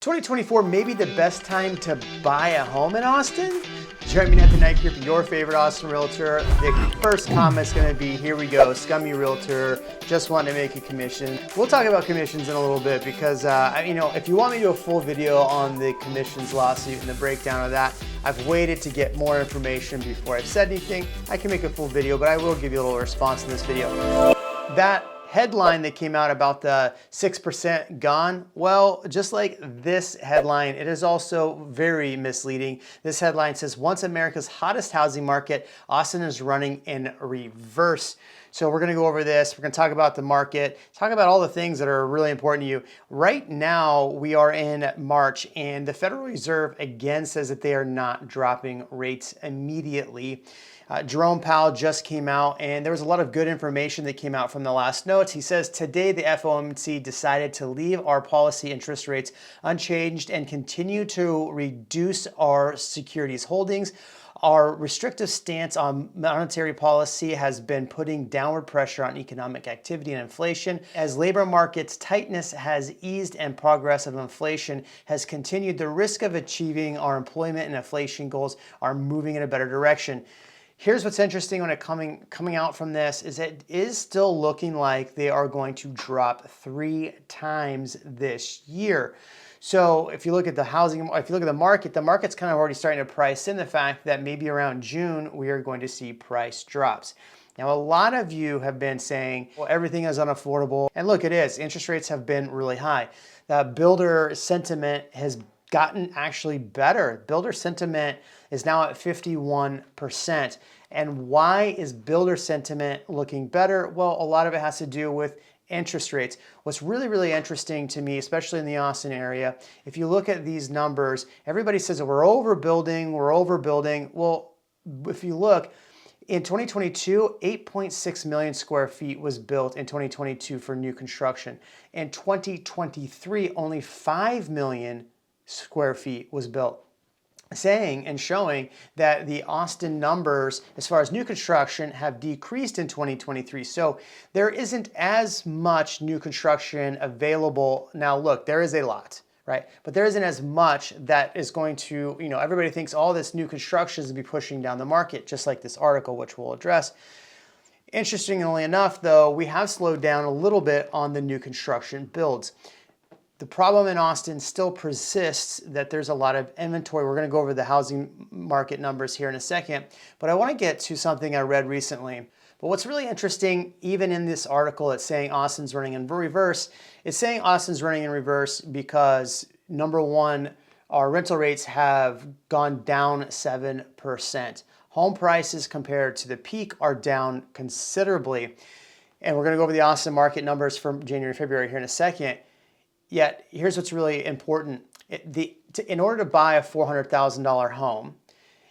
2024 may be the best time to buy a home in Austin? Join me at the Night Group, your favorite Austin realtor. The first comment's gonna be, here we go, scummy realtor, just wanting to make a commission. We'll talk about commissions in a little bit because, if you want me to do a full video on the commissions lawsuit and the breakdown of that, I've waited to get more information before I've said anything. I can make a full video, but I will give you a little response in this video. That headline that came out about the 6% gone, well, just like this headline, it is also very misleading. This headline says, once America's hottest housing market, Austin is running in reverse. So we're gonna go over this. We're gonna talk about the market, talk about all the things that are really important to you. Right now, we are in March, and the Federal Reserve again says that they are not dropping rates immediately. Jerome Powell just came out, and there was a lot of good information that came out from the last notes. He says, today the FOMC decided to leave our policy interest rates unchanged and continue to reduce our securities holdings. Our restrictive stance on monetary policy has been putting downward pressure on economic activity and inflation. As labor markets tightness has eased and progress of inflation has continued, the risk of achieving our employment and inflation goals are moving in a better direction. Here's what's interesting when it coming out from this is it is still looking like they are going to drop 3 times this year. So if you look at the the market's kind of already starting to price in the fact that maybe around June we are going to see price drops. Now, a lot of you have been saying, well, everything is unaffordable. And look, it is. Interest rates have been really high. The builder sentiment has gotten actually better. Builder sentiment is now at 51%. And why is builder sentiment looking better? Well, a lot of it has to do with interest rates. What's really, really interesting to me, especially in the Austin area, if you look at these numbers, everybody says that we're overbuilding. Well, if you look, in 2022, 8.6 million square feet was built in 2022 for new construction. In 2023, only 5 million square feet was built, saying and showing that the Austin numbers as far as new construction have decreased in 2023. So there isn't as much new construction available. Now look, there is a lot, right? But there isn't as much that is going to, everybody thinks all this new construction is going to be pushing down the market, just like this article, which we'll address. Interestingly enough, though, we have slowed down a little bit on the new construction builds. The problem in Austin still persists that there's a lot of inventory. We're going to go over the housing market numbers here in a second, but I want to get to something I read recently. But what's really interesting, even in this article, it's saying Austin's running in reverse. It's saying Austin's running in reverse because, number one, our rental rates have gone down 7%. Home prices compared to the peak are down considerably. And we're going to go over the Austin market numbers from January and February here in a second. Yet, here's what's really important. In order to buy a $400,000 home,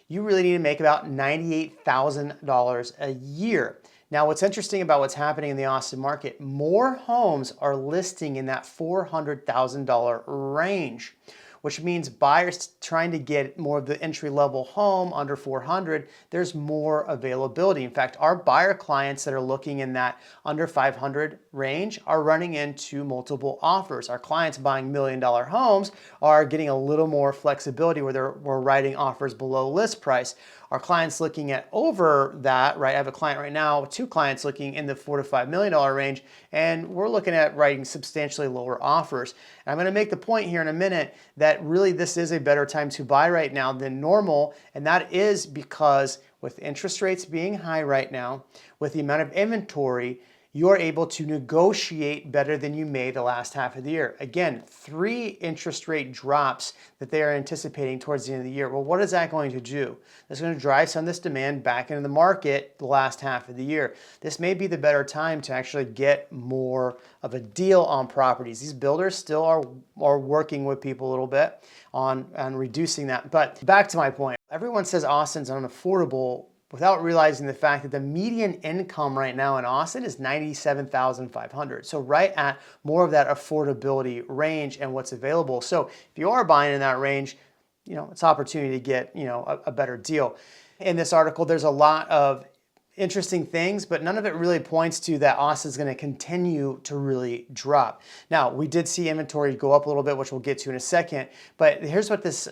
you really need to make about $98,000 a year. Now, what's interesting about what's happening in the Austin market, more homes are listing in that $400,000 range, which means buyers trying to get more of the entry-level home under $400,000, there's more availability. In fact, our buyer clients that are looking in that under $500,000 range are running into multiple offers. Our clients buying million-dollar homes are getting a little more flexibility where we're writing offers below list price. Our clients looking at over that, right? I have a client right now, 2 clients looking in the $4 to $5 million range, and we're looking at writing substantially lower offers. And I'm going to make the point here in a minute that really this is a better time to buy right now than normal, and that is because with interest rates being high right now, with the amount of inventory, you are able to negotiate better than you may the last half of the year. Again, 3 interest rate drops that they are anticipating towards the end of the year. Well, what is that going to do? That's going to drive some of this demand back into the market the last half of the year. This may be the better time to actually get more of a deal on properties. These builders still are working with people a little bit on reducing that. But back to my point, everyone says Austin's unaffordable without realizing the fact that the median income right now in Austin is $97,500. So right at more of that affordability range and what's available. So if you are buying in that range, it's opportunity to get, a better deal. In this article, there's a lot of interesting things, but none of it really points to that Austin's going to continue to really drop. Now, we did see inventory go up a little bit, which we'll get to in a second, but here's what this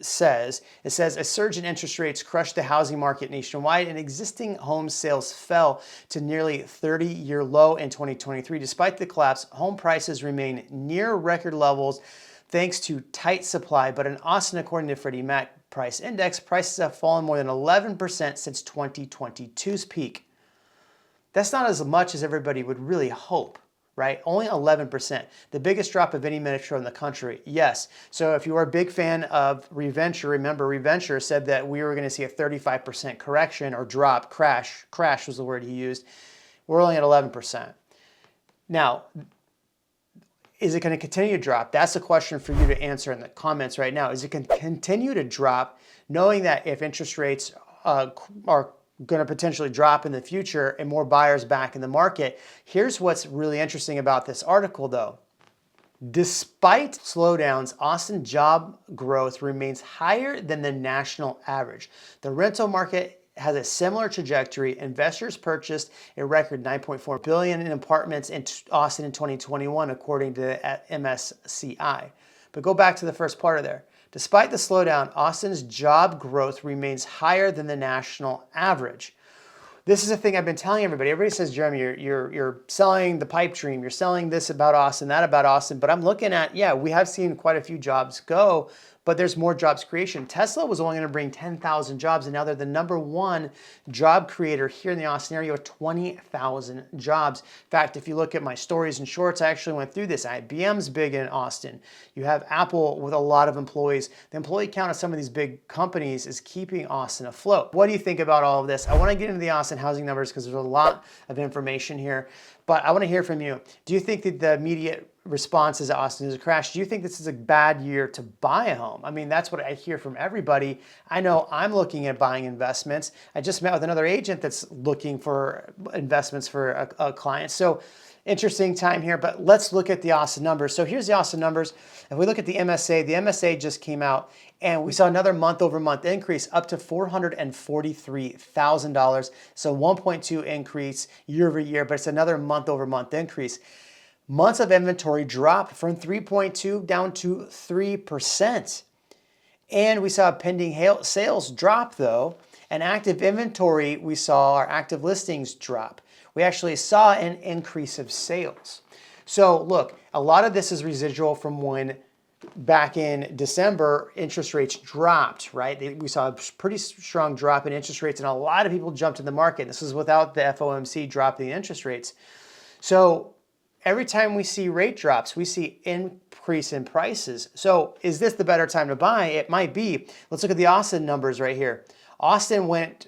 says. It says a surge in interest rates crushed the housing market nationwide and existing home sales fell to nearly 30-year low in 2023. Despite the collapse, home prices remain near record levels thanks to tight supply, but in Austin, according to Freddie Mac Price Index, prices have fallen more than 11% since 2022's peak. That's not as much as everybody would really hope, right? Only 11%. The biggest drop of any metro in the country, yes. So if you are a big fan of Reventure, remember Reventure said that we were going to see a 35% correction or drop, crash was the word he used. We're only at 11%. Now, is it going to continue to drop? That's a question for you to answer in the comments right now. Is it going to continue to drop, knowing that if interest rates are going to potentially drop in the future and more buyers back in the market? Here's what's really interesting about this article though. Despite slowdowns, Austin job growth remains higher than the national average. The rental market has a similar trajectory. Investors purchased a record $9.4 billion in apartments in Austin in 2021, according to MSCI. But go back to the first part of there. Despite the slowdown, Austin's job growth remains higher than the national average. This is a thing I've been telling everybody. Everybody says, Jeremy, you're selling the pipe dream. You're selling this about Austin, that about Austin. But I'm looking at, yeah, we have seen quite a few jobs go, but there's more jobs creation. Tesla was only going to bring 10,000 jobs, and now they're the #1 job creator here in the Austin area with 20,000 jobs. In fact, if you look at my stories and shorts, I actually went through this. IBM's big in Austin. You have Apple with a lot of employees. The employee count of some of these big companies is keeping Austin afloat. What do you think about all of this? I want to get into the Austin housing numbers because there's a lot of information here, but I want to hear from you. Do you think that the immediate response is that Austin is a crash? Do you think this is a bad year to buy a home? I mean, that's what I hear from everybody. I know I'm looking at buying investments. I just met with another agent that's looking for investments for a client. So interesting time here, but let's look at the Austin numbers. So here's the Austin numbers. If we look at the MSA just came out and we saw another month-over-month increase up to $443,000. So 1.2 increase year over year, but it's another month-over-month increase. Months of inventory dropped from 3.2 down to 3%. And we saw pending sales drop though, and active inventory, we saw our active listings drop. We actually saw an increase of sales. So look, a lot of this is residual from when back in December, interest rates dropped, right? We saw a pretty strong drop in interest rates and a lot of people jumped in the market. This is without the FOMC dropping interest rates. So every time we see rate drops, we see increase in prices. So is this the better time to buy? It might be. Let's look at the Austin numbers right here. Austin went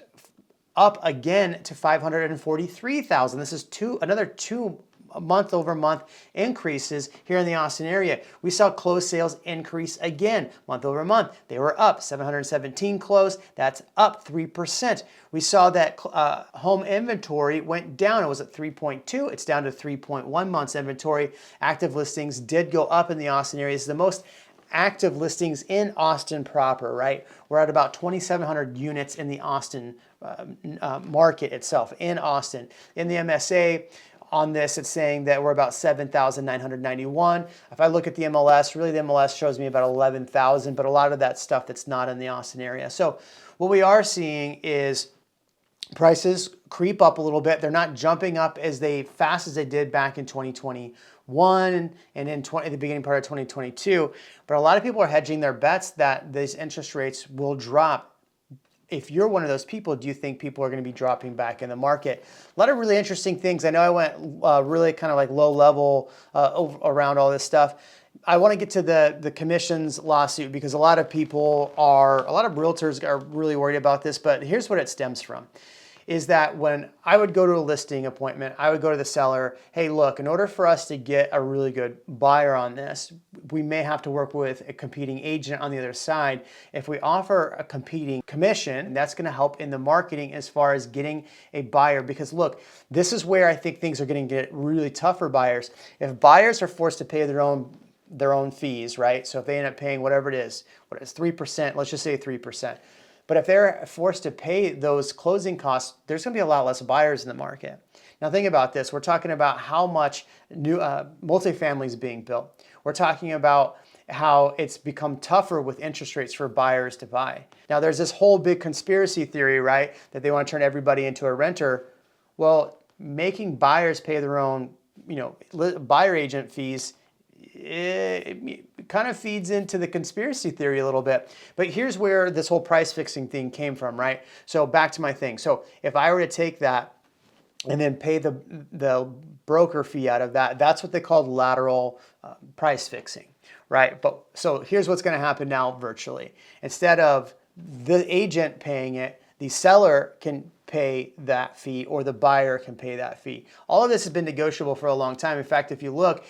up again to 543,000. This is another two month-over-month increases here in the Austin area. We saw closed sales increase again month-over-month. They were up 717 closed. That's up 3%. We saw that home inventory went down. It was at 3.2. It's down to 3.1 months inventory. Active listings did go up in the Austin area. It's the most active listings in Austin proper, right? We're at about 2,700 units in the Austin market itself in Austin. In the MSA, on this, it's saying that we're about 7,991. If I look at the MLS, really the MLS shows me about 11,000, but a lot of that stuff that's not in the Austin area. So what we are seeing is prices creep up a little bit. They're not jumping up as fast as they did back in 2021 and in the beginning part of 2022. But a lot of people are hedging their bets that these interest rates will drop. If you're one of those people, do you think people are going to be dropping back in the market? A lot of really interesting things. I know I went really kind of like low level around all this stuff. I want to get to the commissions lawsuit because a lot of realtors are really worried about this, but here's what it stems from. Is that when I would go to a listing appointment, I would go to the seller, hey, look, in order for us to get a really good buyer on this, we may have to work with a competing agent on the other side. If we offer a competing commission, that's going to help in the marketing as far as getting a buyer. Because look, this is where I think things are going to get really tough for buyers. If buyers are forced to pay their own fees, right? So if they end up paying whatever it is, 3%, let's just say 3%. But if they're forced to pay those closing costs, there's going to be a lot less buyers in the market. Now think about this. We're talking about how much new multifamily is being built. We're talking about how it's become tougher with interest rates for buyers to buy. Now there's this whole big conspiracy theory, right, that they want to turn everybody into a renter. Well, making buyers pay their own, buyer agent fees, it kind of feeds into the conspiracy theory a little bit. But here's where this whole price fixing thing came from, right? So back to my thing. So if I were to take that and then pay the broker fee out of that, that's what they call lateral price fixing, right? But so here's what's going to happen now virtually. Instead of the agent paying it, the seller can pay that fee or the buyer can pay that fee. All of this has been negotiable for a long time. In fact, if you look,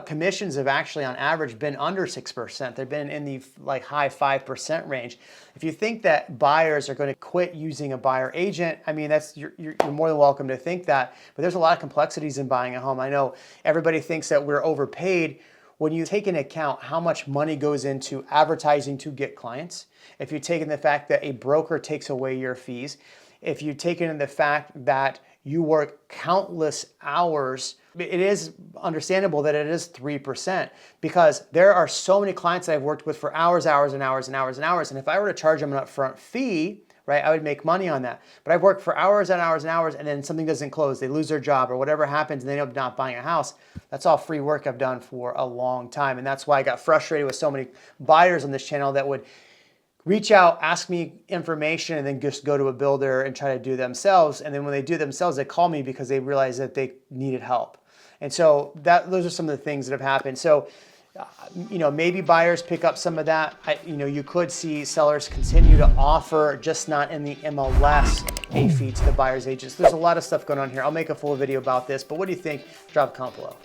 commissions have actually on average been under 6%. They've been in the high 5% range. If you think that buyers are going to quit using a buyer agent, I mean, you're more than welcome to think that, but there's a lot of complexities in buying a home. I know everybody thinks that we're overpaid. When you take into account how much money goes into advertising to get clients, if you take in the fact that a broker takes away your fees, if you take in the fact that you work countless hours, it is understandable that it is 3% because there are so many clients that I've worked with for hours, hours, and hours, and hours, and hours. And if I were to charge them an upfront fee, right, I would make money on that. But I've worked for hours and hours and hours, and then something doesn't close, they lose their job or whatever happens, and they end up not buying a house. That's all free work I've done for a long time. And that's why I got frustrated with so many buyers on this channel that would reach out, ask me information, and then just go to a builder and try to do themselves. And then when they do themselves, they call me because they realize that they needed help. And so those are some of the things that have happened. So, maybe buyers pick up some of that. You could see sellers continue to offer, just not in the MLS, a fee to the buyer's agents. There's a lot of stuff going on here. I'll make a full video about this, but what do you think? Drop a comment below.